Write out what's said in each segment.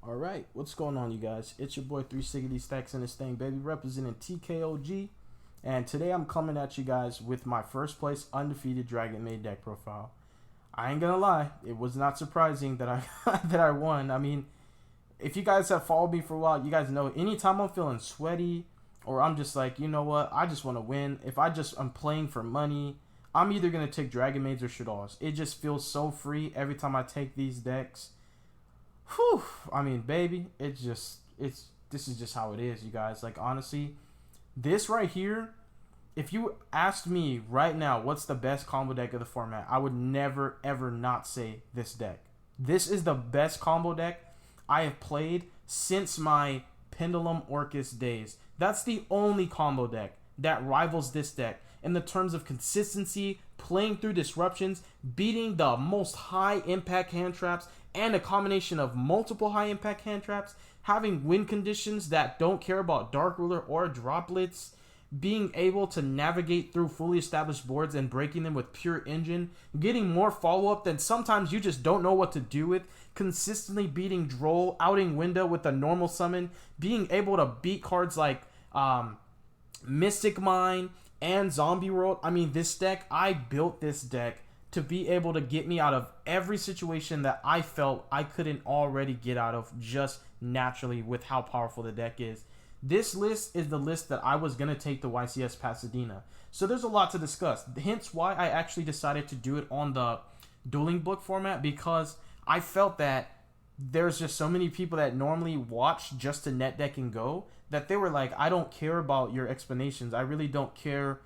All right, what's going on, you guys? It's your boy 360 Stacks in this thing, baby, representing TKOG. And today I'm coming at you guys with my first place undefeated Dragonmaid deck profile. I ain't gonna lie, it was not surprising that I that I won. I mean, if you guys have followed me for a while, you guys know anytime I'm feeling sweaty or I'm just like, you know what, I just want to win. If I'm playing for money, I'm either gonna take Dragonmaids or Shadows. It just feels so free every time I take these decks. Whew, I mean, baby, this is just how it is, you guys. Like, honestly, this right here, if you asked me right now what's the best combo deck of the format, I would never ever not say this deck. This is the best combo deck I have played since my Pendulum Orcus days. That's the only combo deck that rivals this deck in the terms of consistency, playing through disruptions, beating the most high impact hand traps, and a combination of multiple high impact hand traps, having win conditions that don't care about Dark Ruler or droplets, being able to navigate through fully established boards and breaking them with pure engine, getting more follow-up than sometimes you just don't know what to do with, consistently beating Droll, outing Window with a normal summon, being able to beat cards like Mystic Mine and Zombie World. I mean, this deck, I built this deck to be able to get me out of every situation that I felt I couldn't already get out of just naturally with how powerful the deck is. This list is the list that I was going to take to YCS Pasadena. So there's a lot to discuss. Hence why I actually decided to do it on the dueling book format, because I felt that there's just so many people that normally watch just to net deck and go that they were like, I don't care about your explanations. I really don't care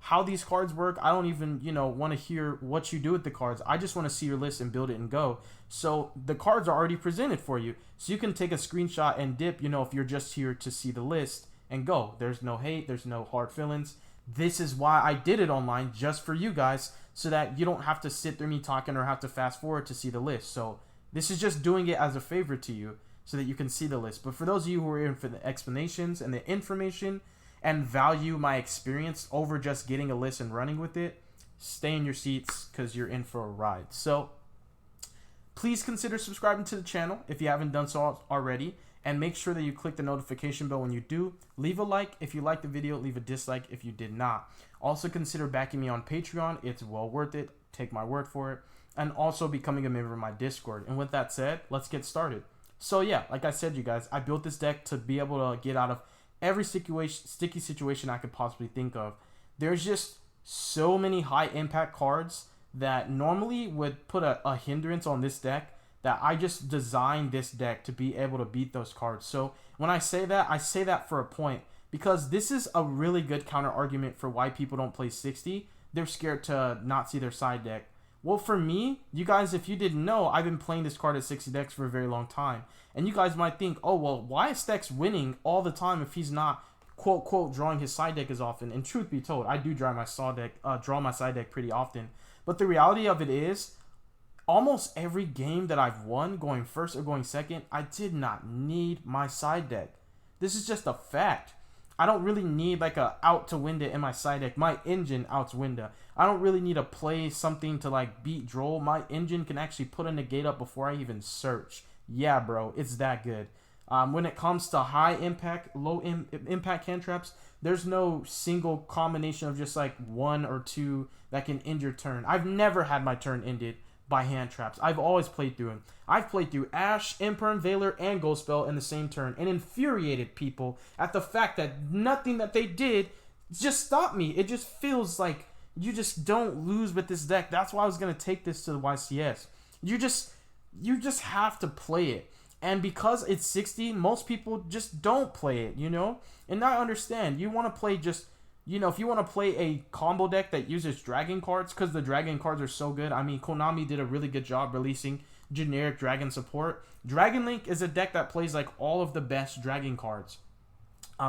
how these cards work. I don't even, want to hear what you do with the cards. I just want to see your list and build it and go. So the cards are already presented for you. So you can take a screenshot and dip, if you're just here to see the list and go. There's no hate. There's no hard feelings. This is why I did it online, just for you guys, so that you don't have to sit through me talking or have to fast forward to see the list. So this is just doing it as a favor to you so that you can see the list. But for those of you who are in for the explanations and the information and value my experience over just getting a list and running with it, stay in your seats because you're in for a ride. So please consider subscribing to the channel if you haven't done so already, and make sure that you click the notification bell when you do. Leave a like if you liked the video, leave a dislike if you did not. Also consider backing me on Patreon. It's well worth it, take my word for it, and also becoming a member of my Discord. And with that said, let's get started. So yeah, like I said, you guys, I built this deck to be able to get out of every sticky situation I could possibly think of. There's just so many high impact cards that normally would put a hindrance on this deck, that I just designed this deck to be able to beat those cards. So when I say that for a point, because this is a really good counter argument for why people don't play 60. They're scared to not see their side deck. Well, for me, you guys, if you didn't know, I've been playing this card at 60 decks for a very long time. And you guys might think, oh, well, why is Stex winning all the time if he's not, quote, quote, drawing his side deck as often? And truth be told, I do draw my side deck pretty often. But the reality of it is, almost every game that I've won, going first or going second, I did not need my side deck. This is just a fact. I don't really need like a out to Winda in my side deck. My engine outs Winda. I don't really need to play something to like beat Droll. My engine can actually put a negate up before I even search. Yeah, bro, it's that good. When it comes to high impact, low impact hand traps, there's no single combination of just like one or two that can end your turn. I've never had my turn ended by hand traps. I've always played through them. I've played through Ash, Imperm, Veiler, and Ghost Spell in the same turn and infuriated people at the fact that nothing that they did just stopped me. It just feels like you just don't lose with this deck. That's why I was going to take this to the YCS. You just have to play it. And because it's 60, most people just don't play it, And I understand. You want to play just, if you want to play a combo deck that uses dragon cards, because the dragon cards are so good. I mean, Konami did a really good job releasing generic dragon support. Dragon Link is a deck that plays like all of the best dragon cards.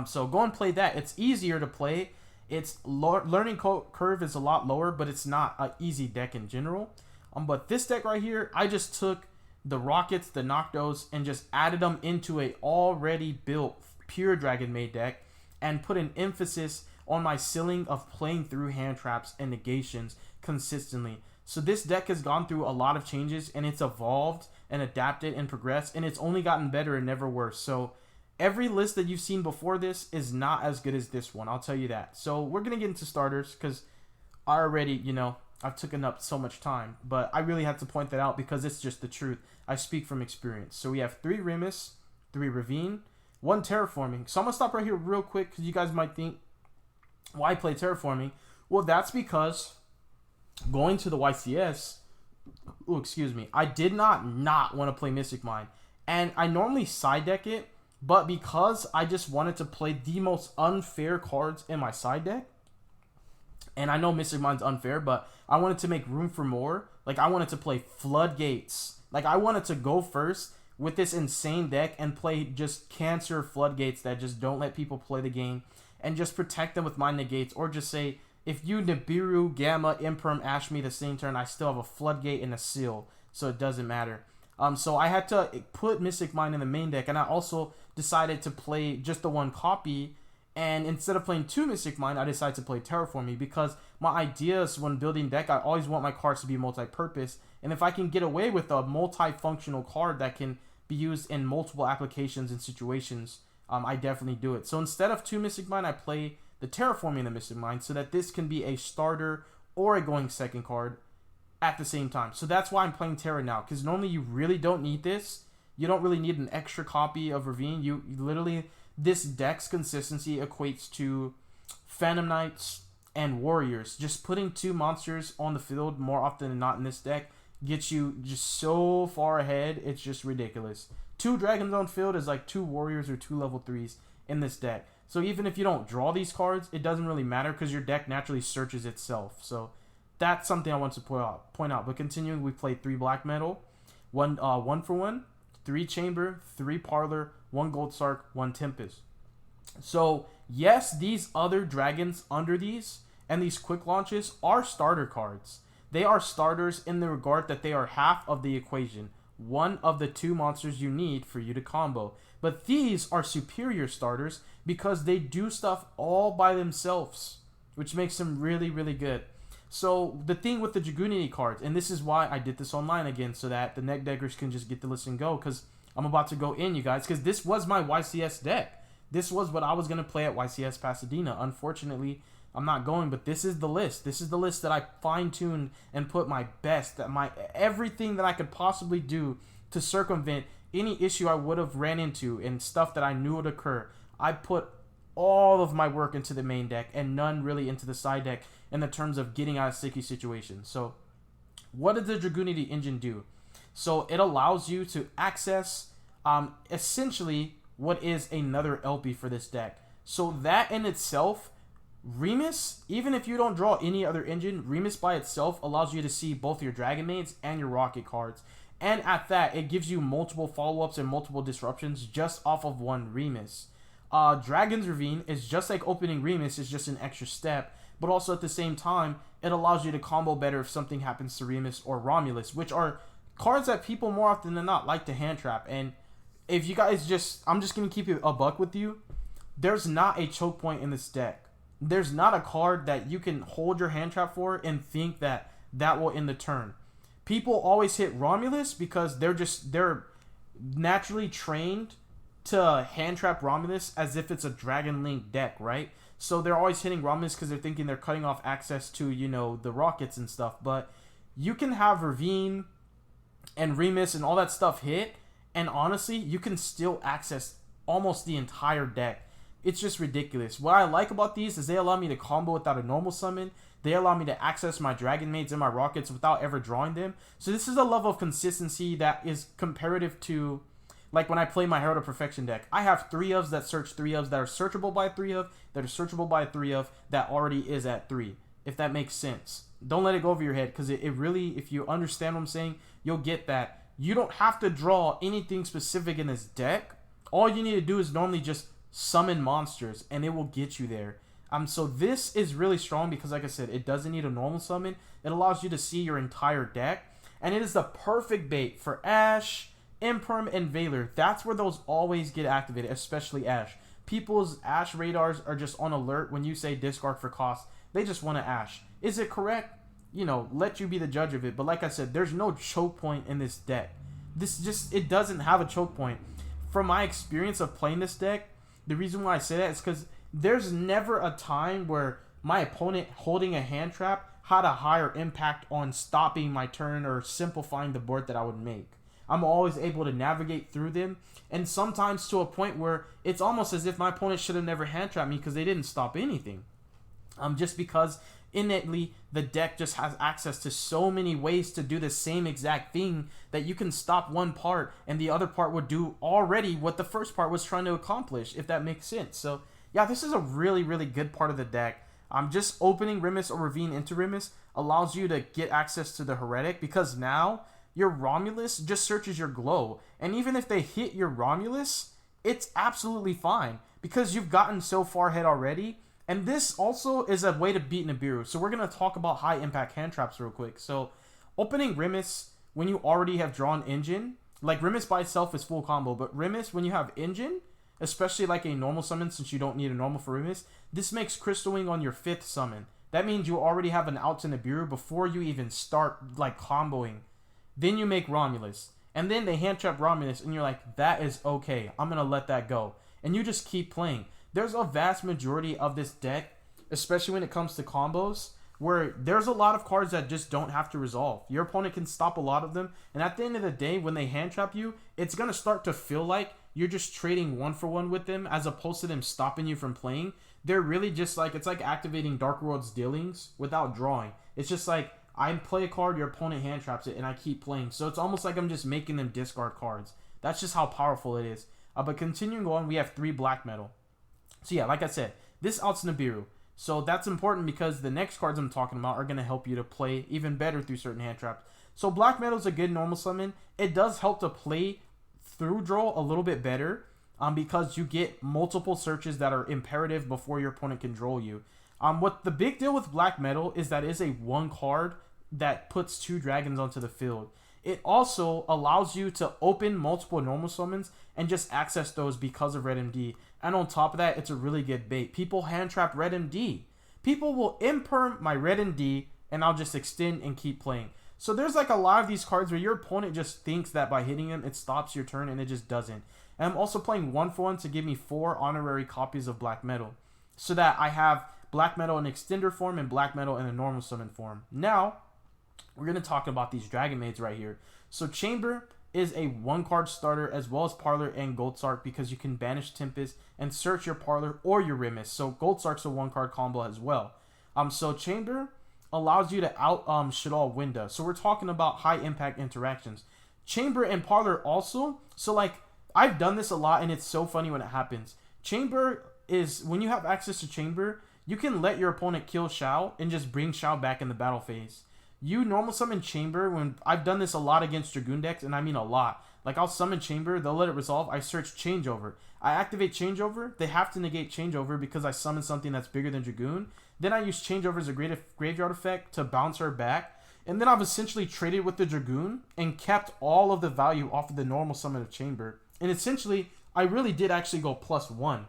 So go and play that. It's easier to play. Its learning curve is a lot lower, but it's not an easy deck in general. But this deck right here, I just took the Rockets, the Noctos, and just added them into a already built pure Dragonmaid deck and put an emphasis on my ceiling of playing through hand traps and negations consistently. So this deck has gone through a lot of changes and it's evolved and adapted and progressed, and it's only gotten better and never worse. So every list that you've seen before this is not as good as this one, I'll tell you that. So we're going to get into starters because I already, I've taken up so much time, but I really had to point that out because it's just the truth. I speak from experience. So we have 3 Remus, 3 Ravine, 1 Terraforming. So I'm going to stop right here real quick because you guys might think, why play Terraforming? Well, that's because going to the YCS, I did not want to play Mystic Mine. And I normally side deck it, but because I just wanted to play the most unfair cards in my side deck, and I know Mystic Mine's unfair, but I wanted to make room for more. Like, I wanted to play Floodgates. Like, I wanted to go first with this insane deck and play just cancer Floodgates that just don't let people play the game and just protect them with my negates. Or just say, if you Nibiru, Gamma, Imperm, Ash me the same turn, I still have a Floodgate and a Seal, so it doesn't matter. So I had to put Mystic Mine in the main deck, and I also decided to play just the 1 copy. And instead of playing 2 Mystic Mine, I decided to play Terraforming because my ideas when building deck, I always want my cards to be multi-purpose. And if I can get away with a multi-functional card that can be used in multiple applications and situations, I definitely do it. So instead of 2 Mystic Mine, I play the Terraforming the Mystic Mine so that this can be a starter or a going second card at the same time. So that's why I'm playing Terra now, because normally you really don't need this. You don't really need an extra copy of Ravine. You literally... This deck's consistency equates to Phantom Knights and Warriors. Just putting 2 monsters on the field more often than not in this deck gets you just so far ahead. It's just ridiculous. 2 Dragons on field is like 2 Warriors or 2 level 3s in this deck. So even if you don't draw these cards, it doesn't really matter because your deck naturally searches itself. So that's something I want to point out. But continuing, we played 3 Black Metal, 1 for 1, 3 Chamber, 3 Parlor, 1 Gold Sark, 1 Tempest. So, yes, these other dragons under these and these quick launches are starter cards. They are starters in the regard that they are half of the equation. 1 of the 2 monsters you need for you to combo. But these are superior starters because they do stuff all by themselves, which makes them really, really good. So, the thing with the Dragonmaid cards, and this is why I did this online again, so that the neck deckers can just get the list and go, because I'm about to go in, you guys, because this was my YCS deck. This was what I was going to play at YCS Pasadena. Unfortunately, I'm not going, but this is the list. This is the list that I fine-tuned and put my best, everything that I could possibly do to circumvent any issue I would have ran into and stuff that I knew would occur. I put all of my work into the main deck and none really into the side deck in the terms of getting out of sticky situations. So, what did the Dragonmaid Engine do? So it allows you to access essentially what is another LP for this deck. So that in itself, Remus, even if you don't draw any other engine, Remus by itself allows you to see both your Dragonmaids and your Rocket cards. And at that, it gives you multiple follow-ups and multiple disruptions just off of 1 Remus. Dragon's Ravine is just like opening Remus, is just an extra step. But also at the same time, it allows you to combo better if something happens to Remus or Romulus, which are cards that people more often than not like to hand trap. And if you guys I'm just going to keep it a buck with you. There's not a choke point in this deck. There's not a card that you can hold your hand trap for and think that will end the turn. People always hit Romulus because they're naturally trained to hand trap Romulus as if it's a Dragon Link deck, right? So they're always hitting Romulus because they're thinking they're cutting off access to, the rockets and stuff. But you can have Ravine and Remus and all that stuff hit, and honestly, you can still access almost the entire deck. It's just ridiculous. What I like about these is they allow me to combo without a normal summon. They allow me to access my Dragonmaids and my Rockets without ever drawing them. So this is a level of consistency that is comparative to, like when I play my Herald of Perfection deck. I have 3 ofs that search 3 ofs that are searchable by 3 of, that are searchable by 3 of, that already is at 3. If that makes sense. Don't let it go over your head, because it really, if you understand what I'm saying, you'll get that. You don't have to draw anything specific in this deck. All you need to do is normally just summon monsters, and it will get you there. So this is really strong because, like I said, it doesn't need a normal summon. It allows you to see your entire deck, and it is the perfect bait for Ash, Imperm, and Valor. That's where those always get activated, especially Ash. People's Ash radars are just on alert when you say discard for cost. They just want to Ash. Is it correct? Let you be the judge of it. But like I said, there's no choke point in this deck. it doesn't have a choke point. From my experience of playing this deck, the reason why I say that is because there's never a time where my opponent holding a hand trap had a higher impact on stopping my turn or simplifying the board that I would make. I'm always able to navigate through them, and sometimes to a point where it's almost as if my opponent should have never hand trapped me because they didn't stop anything. Just because innately the deck just has access to so many ways to do the same exact thing that you can stop one part and the other part would do already what the first part was trying to accomplish, if that makes sense. So yeah, this is a really, really good part of the deck. Just opening Remus or Ravine into Remus allows you to get access to the Heretic, because now your Romulus just searches your Glow, and even if they hit your Romulus, it's absolutely fine because you've gotten so far ahead already. And this also is a way to beat Nibiru. So we're going to talk about high impact hand traps real quick. So opening Remus when you already have drawn Engine, like Remus by itself is full combo, but Remus when you have Engine, especially like a normal summon, since you don't need a normal for Remus, this makes Crystal Wing on your 5th summon. That means you already have an out to Nibiru before you even start like comboing. Then you make Romulus, and then they hand trap Romulus, and you're like, that is okay, I'm going to let that go. And you just keep playing. There's a vast majority of this deck, especially when it comes to combos, where there's a lot of cards that just don't have to resolve. Your opponent can stop a lot of them, and at the end of the day, when they hand trap you, it's going to start to feel like you're just trading 1-for-1 with them, as opposed to them stopping you from playing. They're really just like, it's like activating Dark World's dealings without drawing. It's just like, I play a card, your opponent hand traps it, and I keep playing. So it's almost like I'm just making them discard cards. That's just how powerful it is. But continuing on, we have 3 black metal. So yeah, like I said, this outs Nibiru. So that's important because the next cards I'm talking about are going to help you to play even better through certain hand traps. So black metal is a good normal summon. It does help to play through draw a little bit better because you get multiple searches that are imperative before your opponent can draw you. What the big deal with black metal is that it's a 1 card that puts 2 dragons onto the field. It also allows you to open multiple normal summons and just access those because of Red MD. And on top of that, it's a really good bait. People hand trap Red MD. People will imperm my Red MD and I'll just extend and keep playing. So there's like a lot of these cards where your opponent just thinks that by hitting them, it stops your turn, and it just doesn't. And I'm also playing 1-for-1 to give me 4 honorary copies of black metal, so that I have black metal in extender form and black metal in a normal summon form. Now, we're going to talk about these Dragonmaids right here. So Chamber is a 1-card starter, as well as Parlor and Goldsark, because you can banish Tempest and search your Parlor or your Remus. So Goldsark's a 1-card combo as well. So Chamber allows you to out Shaddoll Winda. So we're talking about high impact interactions. Chamber and Parlor also. So like, I've done this a lot, and it's so funny when it happens. Chamber is, when you have access to Chamber, you can let your opponent kill Shao and just bring Shao back in the battle phase. You normal summon Chamber, when I've done this a lot against Dragoon decks, and I mean a lot. Like, I'll summon Chamber, they'll let it resolve, I search Changeover. I activate Changeover, they have to negate Changeover because I summon something that's bigger than Dragoon. Then I use Changeover as a graveyard effect to bounce her back. And then I've essentially traded with the Dragoon and kept all of the value off of the normal summon of Chamber. And essentially, I really did actually go +1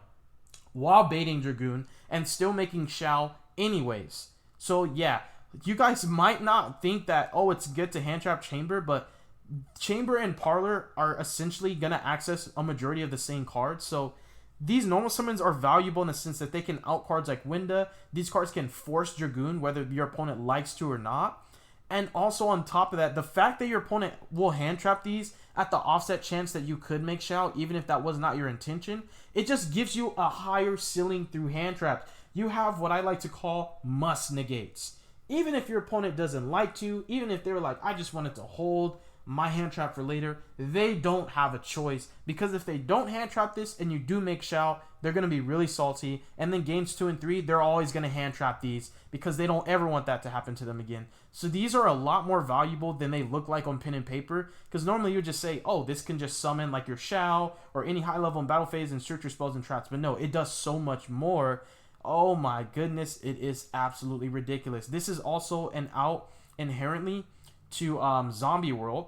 while baiting Dragoon and still making Shao anyways. So yeah, you guys might not think that, oh, it's good to hand trap Chamber, but Chamber and Parlor are essentially going to access a majority of the same cards. So these normal summons are valuable in the sense that they can out cards like Winda. These cards can force Dragoon, whether your opponent likes to or not. And also on top of that, the fact that your opponent will hand trap these at the offset chance that you could make Shao, even if that was not your intention, it just gives you a higher ceiling through hand traps. You have what I like to call must negates. Even if your opponent doesn't like to, even if they're like, I just wanted to hold my hand trap for later, they don't have a choice, because if they don't hand trap this and you do make Shao, they're going to be really salty, and then games 2 and 3, they're always going to hand trap these because they don't ever want that to happen to them again. So these are a lot more valuable than they look like on pen and paper, because normally you just say, oh, this can just summon like your Shao or any high level in battle phase and search your spells and traps, but no, it does so much more. Oh my goodness, it is absolutely ridiculous. This is also an out inherently to Zombie World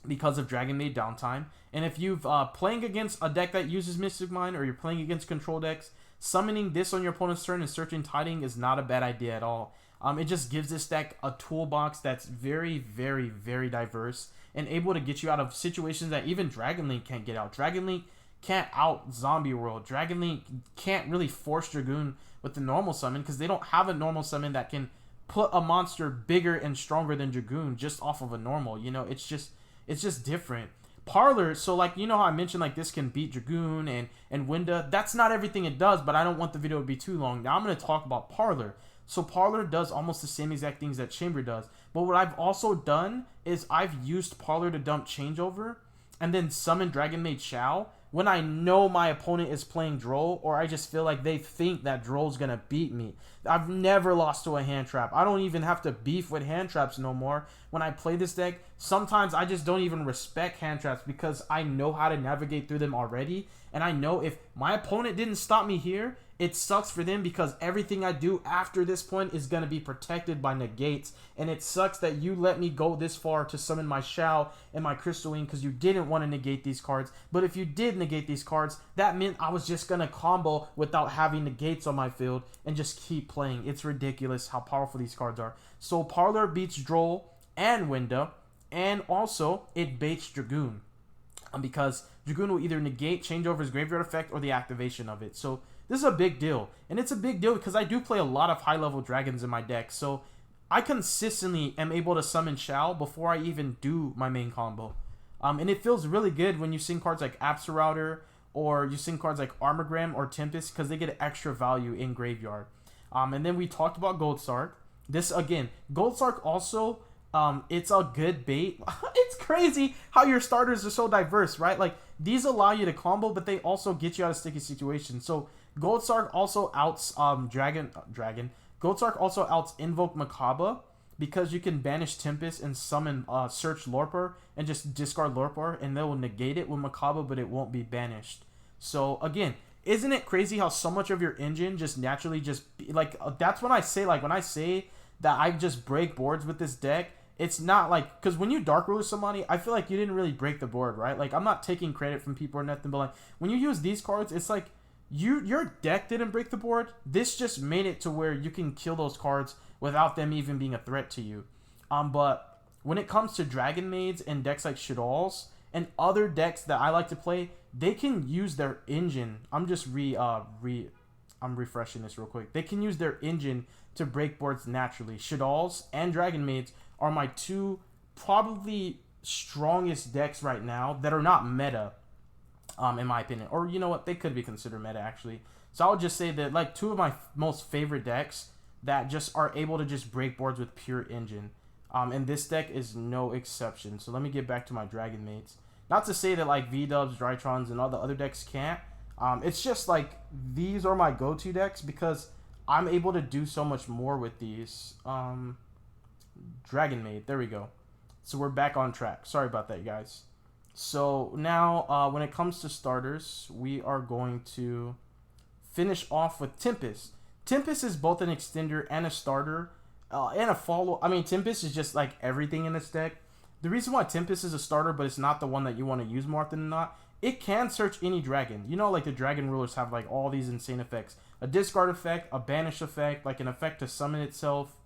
because of Dragonmaid downtime. And if you've playing against a deck that uses Mystic Mine, or you're playing against control decks, summoning this on your opponent's turn and searching Tiding is not a bad idea at all. It just gives this deck a toolbox that's very, very, very diverse, and able to get you out of situations that even Dragon Link can't get out. Dragon Link can't out Zombie World. Dragon Link can't really force Dragoon with the normal summon because they don't have a normal summon that can put a monster bigger and stronger than Dragoon just off of a normal. You know, it's just different. Parlor, so like, you know how I mentioned like this can beat Dragoon and Winda. That's not everything it does, but I don't want the video to be too long. Now I'm going to talk about Parlor. So Parlor does almost the same exact things that Chamber does. But what I've also done is I've used Parlor to dump Changeover and then summon Dragonmaid Shao when I know my opponent is playing Droll, or I just feel like they think that Droll's gonna beat me. I've never lost to a hand trap. I don't even have to beef with hand traps no more. When I play this deck, sometimes I just don't even respect hand traps because I know how to navigate through them already. And I know if my opponent didn't stop me here, it sucks for them because everything I do after this point is going to be protected by negates. And it sucks that you let me go this far to summon my Shao and my Crystalline because you didn't want to negate these cards. But if you did negate these cards, that meant I was just going to combo without having negates on my field and just keep playing. It's ridiculous how powerful these cards are. So Parlor beats Droll and Winda, and also it baits Dragoon. Because Dragoon will either negate Changeover's graveyard effect or the activation of it. So this is a big deal. And it's a big deal because I do play a lot of high-level dragons in my deck. So I consistently am able to summon Shao before I even do my main combo. And it feels really good when you sing cards like Absolouter or you sing cards like Armogram or Tempest because they get extra value in graveyard. And then we talked about Goldsark. This, again, Goldsark also... it's a good bait. It's crazy how your starters are so diverse, right? Like, these allow you to combo, but they also get you out of sticky situations. So, Goldsark also outs Goldsark also outs Invoke Makaba because you can banish Tempest and summon Search Lorper and just discard Lorper, and they will negate it with Makaba, but it won't be banished. So, again, isn't it crazy how so much of your engine just naturally like, that's when I say, like, when I say that I just break boards with this deck, it's not like, because when you Dark Ruler somebody, I feel like you didn't really break the board, right? Like, I'm not taking credit from people or nothing, but like, when you use these cards, it's like, your deck didn't break the board. This just made it to where you can kill those cards without them even being a threat to you. But when it comes to Dragon Maids and decks like Shadal's and other decks that I like to play, they can use their engine. I'm just I'm refreshing this real quick. They can use their engine to break boards naturally. Shadal's and Dragon Maids are my two probably strongest decks right now that are not meta, in my opinion. Or you know what? They could be considered meta, actually. So I would just say that, like, two of my most favorite decks that just are able to just break boards with pure engine. And this deck is no exception. So let me get back to my Dragon Maids. Not to say that, like, V-Dubs, Drytrons, and all the other decks can't. It's just, like, these are my go-to decks because I'm able to do so much more with these. Dragonmaid, there we go. So we're back on track. Sorry about that, guys. So now, when it comes to starters, we are going to finish off with Tempest. Tempest is both an extender and a starter, and a follow. I mean, Tempest is just like everything in this deck. The reason why Tempest is a starter, but it's not the one that you want to use more often than not, it can search any dragon. You know, like the dragon rulers have like all these insane effects. A discard effect, a banish effect, like an effect to summon itself.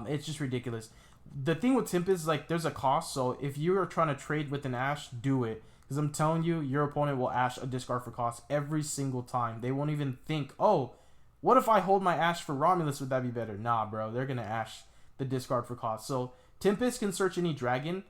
It's just ridiculous. The thing with Tempest is, like, there's a cost, so if you are trying to trade with an Ash, do it. Because I'm telling you, your opponent will Ash a discard for cost every single time. They won't even think, oh, what if I hold my Ash for Romulus? Would that be better? Nah, bro. They're going to Ash the discard for cost. So, Tempest can search any dragon.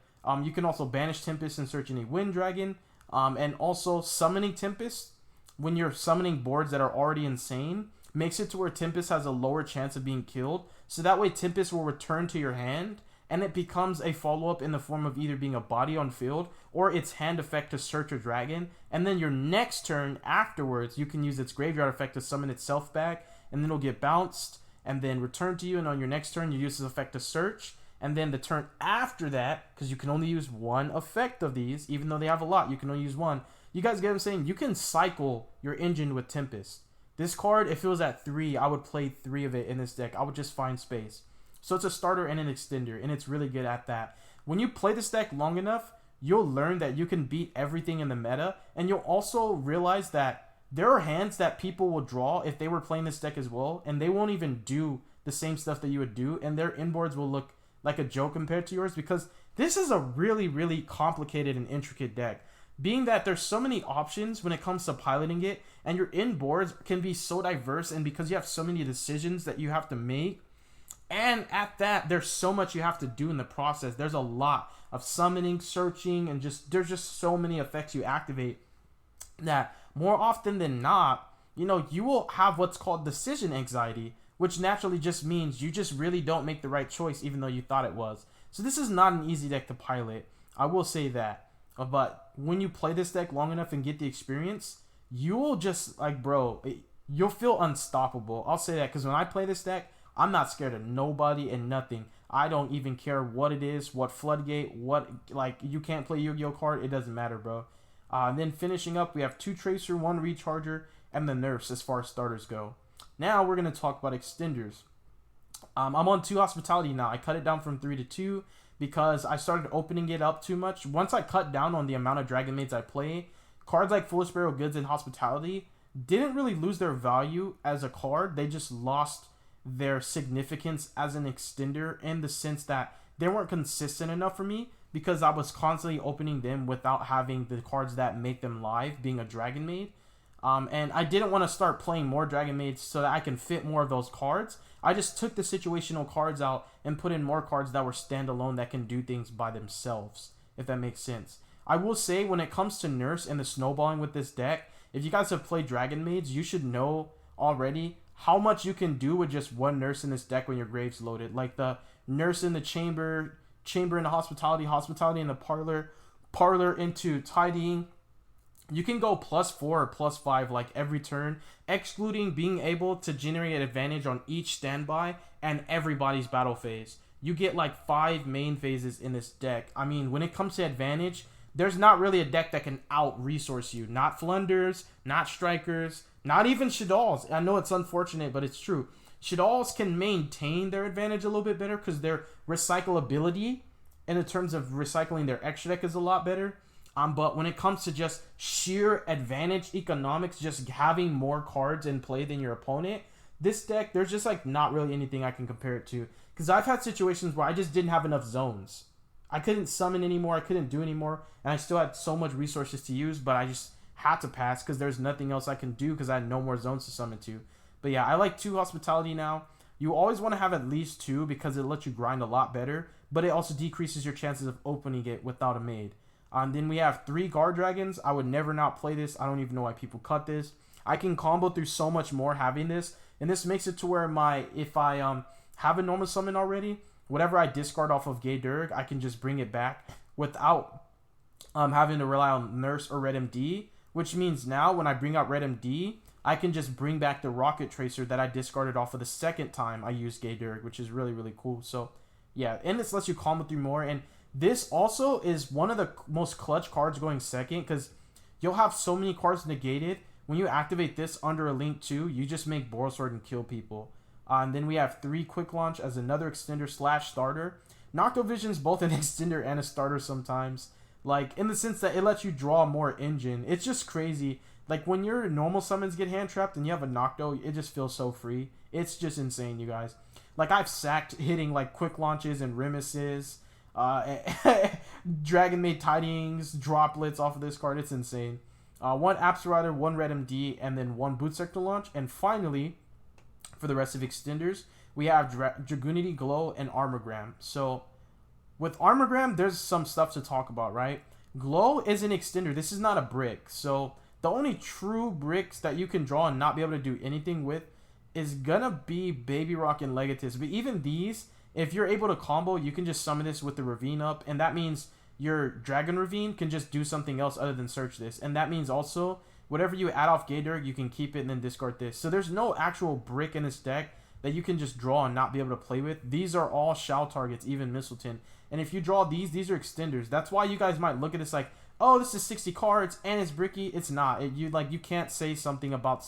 You can also banish Tempest and search any wind dragon. And also, summoning Tempest, when you're summoning boards that are already insane, makes it to where Tempest has a lower chance of being killed. So that way Tempest will return to your hand, and it becomes a follow-up in the form of either being a body on field or its hand effect to search a dragon. And then your next turn afterwards, you can use its graveyard effect to summon itself back, and then it'll get bounced and then return to you. And on your next turn, you use this effect to search. And then the turn after that, because you can only use one effect of these, even though they have a lot, you can only use one. You guys get what I'm saying? You can cycle your engine with Tempest. This card, if it was at 3, I would play 3 of it in this deck. I would just find space. So it's a starter and an extender, and it's really good at that. When you play this deck long enough, you'll learn that you can beat everything in the meta, and you'll also realize that there are hands that people will draw if they were playing this deck as well, and they won't even do the same stuff that you would do, and their inboards will look like a joke compared to yours because This is a really, really complicated and intricate deck. Being that there's so many options when it comes to piloting it, and your inboards can be so diverse, and because you have so many decisions that you have to make, and at that, there's so much you have to do in the process. There's a lot of summoning, searching, and there's just so many effects you activate that more often than not, you will have what's called decision anxiety, which naturally just means you just really don't make the right choice even though you thought it was. So this is not an easy deck to pilot. I will say that. But when you play this deck long enough and get the experience, you will just, you'll feel unstoppable. I'll say that because when I play this deck, I'm not scared of nobody and nothing. I don't even care what it is, what floodgate, you can't play Yu-Gi-Oh card. It doesn't matter, bro. And then finishing up, we have 2 Tracer, 1 Recharger, and the nerfs as far as starters go. Now we're going to talk about extenders. I'm on 2 Hospitality now. I cut it down from 3 to 2 because I started opening it up too much. Once I cut down on the amount of Dragon Maids I play, cards like Foolish Burial Goods and Hospitality didn't really lose their value as a card. They just lost their significance as an extender in the sense that they weren't consistent enough for me because I was constantly opening them without having the cards that make them live, being a Dragon Maid. And I didn't want to start playing more Dragon Maids so that I can fit more of those cards. I just took the situational cards out and put in more cards that were standalone that can do things by themselves, if that makes sense. I will say, when it comes to Nurse and the snowballing with this deck, if you guys have played Dragon Maids, you should know already how much you can do with just 1 Nurse in this deck when your grave's loaded. Like the Nurse in the chamber in the hospitality in the parlor into tidying. You can go +4 or +5 like every turn, excluding being able to generate an advantage on each standby and everybody's battle phase. You get like 5 main phases in this deck. I mean, when it comes to advantage, there's not really a deck that can out-resource you. Not Flunders, not Strikers, not even Shaddolls. I know it's unfortunate, but it's true. Shaddolls can maintain their advantage a little bit better because their recyclability in terms of recycling their extra deck is a lot better. But when it comes to just sheer advantage economics, just having more cards in play than your opponent, this deck, there's just not really anything I can compare it to. Because I've had situations where I just didn't have enough zones. I couldn't summon anymore, I couldn't do anymore, and I still had so much resources to use, but I just had to pass because there's nothing else I can do because I had no more zones to summon to. But yeah, I like 2 Hospitality now. You always want to have at least 2 because it lets you grind a lot better, but it also decreases your chances of opening it without a maid. Then we have 3 Guard Dragons. I would never not play this. I don't even know why people cut this. I can combo through so much more having this, and this makes it to where if I have a normal summon already, whatever I discard off of Gay Durg, I can just bring it back without having to rely on Nurse or Red MD, which means now when I bring out Red MD, I can just bring back the Rocket Tracer that I discarded off of the second time I used Gay Durg, which is really, really cool. So yeah, and this lets you combo through more, and this also is one of the most clutch cards going second because you'll have so many cards negated. When you activate this under a Link 2, you just make Borosword and kill people. And then we have 3 Quick Launch as another extender / starter. Noctovision's both an extender and a starter sometimes. In the sense that it lets you draw more engine. It's just crazy. When your normal summons get hand trapped and you have a Nocto, it just feels so free. It's just insane, you guys. I've sacked hitting Quick Launches and Remises. Dragon Maid Tidyings, droplets off of this card. It's insane. 1 Absorider, 1 Red MD, and then 1 Boot Sector Launch. And finally, for the rest of extenders, we have Dragunity, Glow, and Armogram. So with Armogram, there's some stuff to talk about, right? Glow is an extender. This is not a brick. So the only true bricks that you can draw and not be able to do anything with is gonna be Baby Rock and Legatus. But even these, if you're able to combo, you can just summon this with the Ravine up, and that means your Dragon Ravine can just do something else other than search this. And that means also, whatever you add off Gay Durg, you can keep it and then discard this. So there's no actual brick in this deck that you can just draw and not be able to play with. These are all shell targets, even Mistleton. And if you draw these are extenders. That's why you guys might look at this like, oh, this is 60 cards and it's bricky. It's not. You can't say something about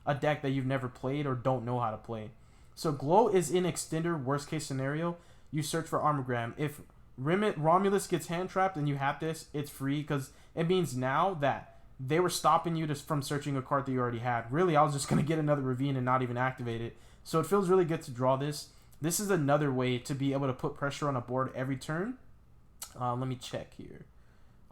a deck that you've never played or don't know how to play. So Glow is in extender, worst case scenario. You search for Armogram. If Romulus gets hand trapped and you have this, it's free because it means now that they were stopping you from searching a card that you already had. Really, I was just going to get another Ravine and not even activate it. So it feels really good to draw this. This is another way to be able to put pressure on a board every turn. Let me check here.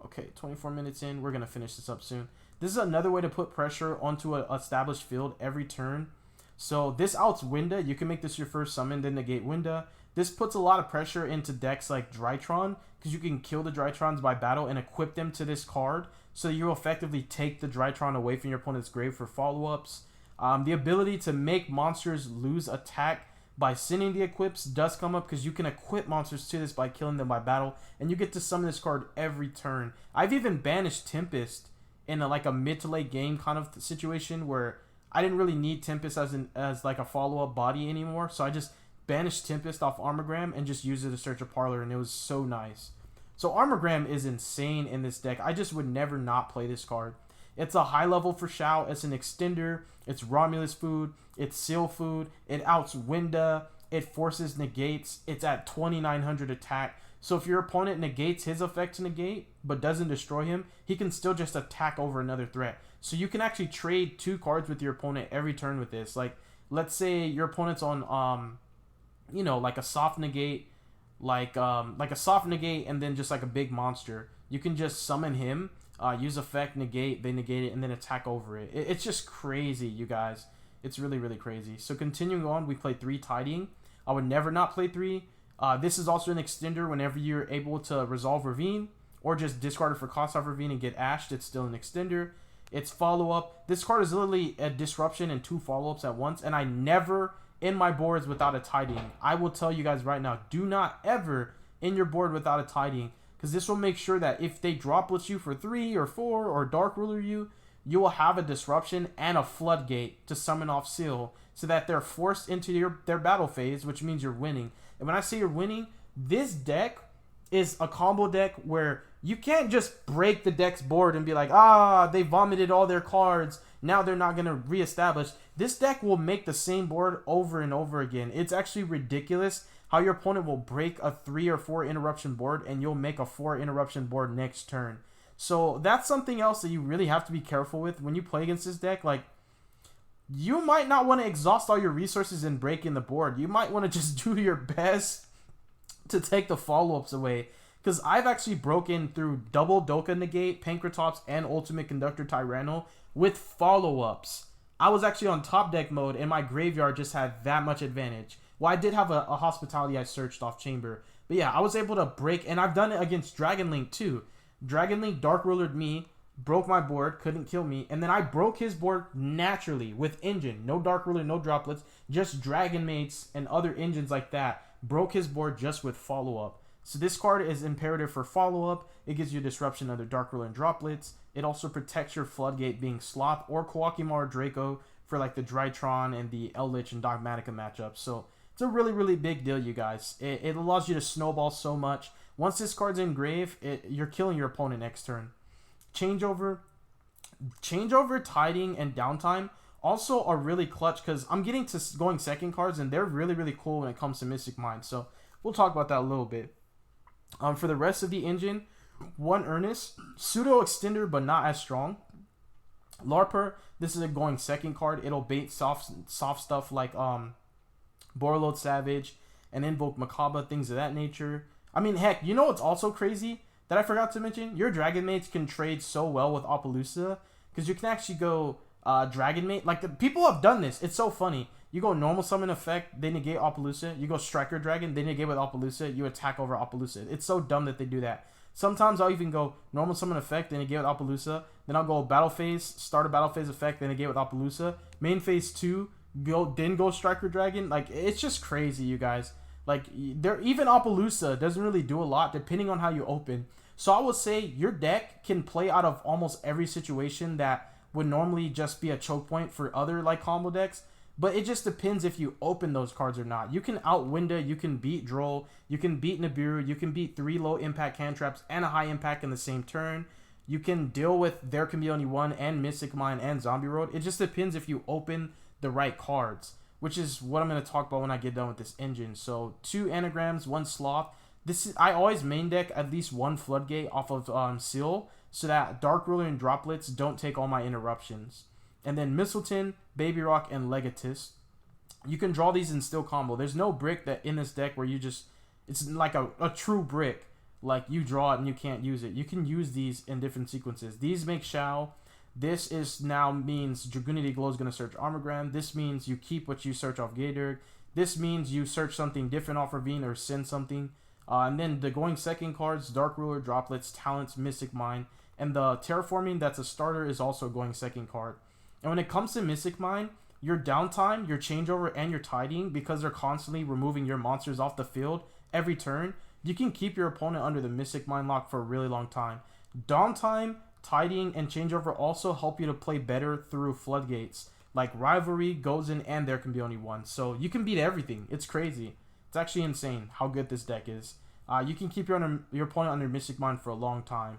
Okay, 24 minutes in. We're going to finish this up soon. This is another way to put pressure onto an established field every turn. So this outs Winda. You can make this your first summon, then negate Winda. This puts a lot of pressure into decks like Drytron, because you can kill the Drytrons by battle and equip them to this card. So you effectively take the Drytron away from your opponent's grave for follow-ups. The ability to make monsters lose attack by sending the equips does come up, because you can equip monsters to this by killing them by battle, and you get to summon this card every turn. I've even banished Tempest in like a mid to late game kind of situation where I didn't really need Tempest as like a follow-up body anymore, so I just banished Tempest off Armogram and just used it to search a parlor, and it was so nice. So Armogram is insane in this deck. I just would never not play this card. It's a high level for Shao. It's an extender. It's Romulus food. It's Seal food. It outs Winda. It forces negates. It's at 2900 attack. So if your opponent negates his effect to negate, but doesn't destroy him, he can still just attack over another threat. So you can actually trade 2 cards with your opponent every turn with this. Like, let's say your opponent's on, you know, like a soft negate, like a soft negate, and then just like a big monster. You can just summon him, use effect, negate, they negate it, and then attack over it. It's just crazy, you guys. It's really, really crazy. So continuing on, we play 3 Tidying. I would never not play 3. This is also an extender whenever you're able to resolve Ravine, or just discard it for cost off Ravine and get ashed. It's still an extender. It's follow-up. This card is literally a disruption and 2 follow-ups at once, and I never in my boards without a Tidying. I will tell you guys right now, do not ever in your board without a Tidying, because this will make sure that if they droplets you for 3 or 4 or Dark Ruler you will have a disruption and a floodgate to summon off Seal, so that they're forced into their battle phase, which means you're winning. And when I say you're winning, this deck is a combo deck where you can't just break the deck's board and be like, they vomited all their cards, now they're not going to reestablish. This deck will make the same board over and over again. It's actually ridiculous how your opponent will break a 3 or 4 interruption board and you'll make a 4 interruption board next turn. So that's something else that you really have to be careful with when you play against this deck. Like, you might not want to exhaust all your resources in breaking the board. You might want to just do your best to take the follow-ups away. Because I've actually broken through double Doka Negate, Pankratops, and Ultimate Conductor Tyranno with follow-ups. I was actually on top deck mode, and my graveyard just had that much advantage. Well, I did have a Hospitality I searched off Chamber. But yeah, I was able to break, and I've done it against Dragon Link too. Dragon Link Dark Rulered me, broke my board, couldn't kill me, and then I broke his board naturally with Engine. No Dark Ruler, no droplets, just Dragonmaids and other engines like that. Broke his board just with follow-up. So this card is imperative for follow-up. It gives you disruption of the Dark Ruler and droplets. It also protects your Floodgate being Sloth or Kawakimara Draco for like the Drytron and the Eldritch and Dogmatica matchups. So it's a really, really big deal, you guys. It allows you to snowball so much. Once this card's in grave, you're killing your opponent next turn. Changeover, Tidying, and Downtime also are really clutch, because I'm getting to going second cards, and they're really, really cool when it comes to Mystic Mind. So we'll talk about that a little bit. For the rest of the engine, 1 Earnest, pseudo extender but not as strong. Larper, this is a going second card. It'll bait soft stuff like Borreload Savage and Invoke Macabre, things of that nature. I mean, heck, you know what's also crazy that I forgot to mention? Your Dragonmaids can trade so well with Apollousa, because you can actually go Dragonmaid. Like, people have done this. It's so funny. You go normal summon effect, they negate Apollousa. You go Striker Dragon, they negate with Apollousa. You attack over Apollousa. It's so dumb that they do that. Sometimes I'll even go normal summon effect, they negate with Apollousa. Then I'll go battle phase, start a battle phase effect, they negate with Apollousa. Main phase 2, go Striker Dragon. Like, it's just crazy, you guys. Like, even Apollousa doesn't really do a lot depending on how you open. So I would say your deck can play out of almost every situation that would normally just be a choke point for other like combo decks. But it just depends if you open those cards or not. You can out Winda, you can beat Droll, you can beat Nibiru, you can beat 3 low impact cantraps and a high impact in the same turn. You can deal with There Can Be Only One and Mystic Mind and Zombie Road. It just depends if you open the right cards, which is what I'm going to talk about when I get done with this engine. So 2 Anagrams, 1 Sloth. I always main deck at least 1 Floodgate off of Seal, so that Dark Ruler and Droplets don't take all my interruptions. And then Mistleton, Baby Rock, and Legatus. You can draw these in still combo. There's no brick that in this deck where you just... It's like a true brick. like you draw it and you can't use it. You can use these in different sequences. These make Shao. This is now means Dragoonity Glow is going to search Armogram. This means you keep what you search off Gator. This means you search something different off Ravine or send something. And then the going second cards, Dark Ruler, Droplets, Talents, Mystic Mine. And the Terraforming, that's a starter, is also going second card. And when it comes to Mystic Mine, your downtime, your changeover, and your tidying, because they're constantly removing your monsters off the field every turn, you can keep your opponent under the Mystic Mine lock for a really long time. Downtime, tidying, and changeover also help you to play better through floodgates. Like Rivalry, goes in, and there can be only one. So you can beat everything. It's crazy. It's actually insane how good this deck is. You can keep your opponent under Mystic Mine for a long time.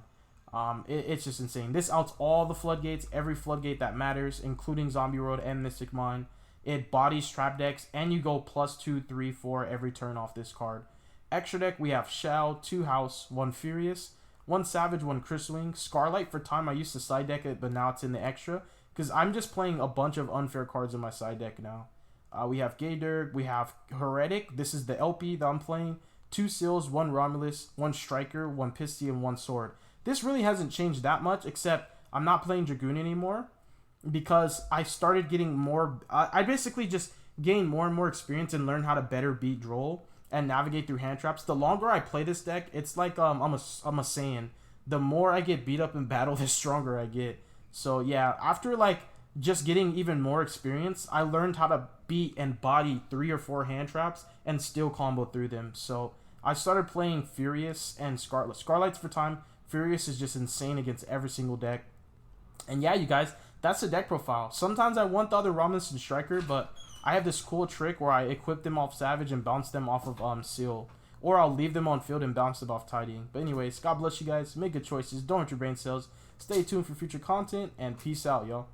It's just insane. This outs all the floodgates, every floodgate that matters, including Zombie Road and Mystic Mine. It bodies trap decks, and you go +2, 3, 4 every turn off this card. Extra deck, we have Shao, 2 House, 1 Furious, 1 Savage, 1 Crystalwing. Scarlight for time, I used to side deck it, but now it's in the extra, because I'm just playing a bunch of unfair cards in my side deck now. We have Gator, we have Heretic, this is the LP that I'm playing, 2 Seals, 1 Romulus, 1 Striker, 1 Pisty, and 1 Sword. This really hasn't changed that much, except I'm not playing Dragoon anymore, because I started getting more, I basically just gained more and more experience and learned how to better beat Droll and navigate through hand traps. The longer I play this deck, it's like I'm a Saiyan. The more I get beat up in battle, the stronger I get. So yeah, after like just getting even more experience, I learned how to beat and body 3 or 4 hand traps and still combo through them. So I started playing Furious and Scarlet. Scarlight's for time. Furious is just insane against every single deck. And yeah, you guys, that's the deck profile. Sometimes I want the other Romulus and Striker, but I have this cool trick where I equip them off Savage and bounce them off of Seal. Or I'll leave them on field and bounce them off Tidying. But anyways, God bless you guys. Make good choices. Don't hurt your brain cells. Stay tuned for future content, and peace out, y'all.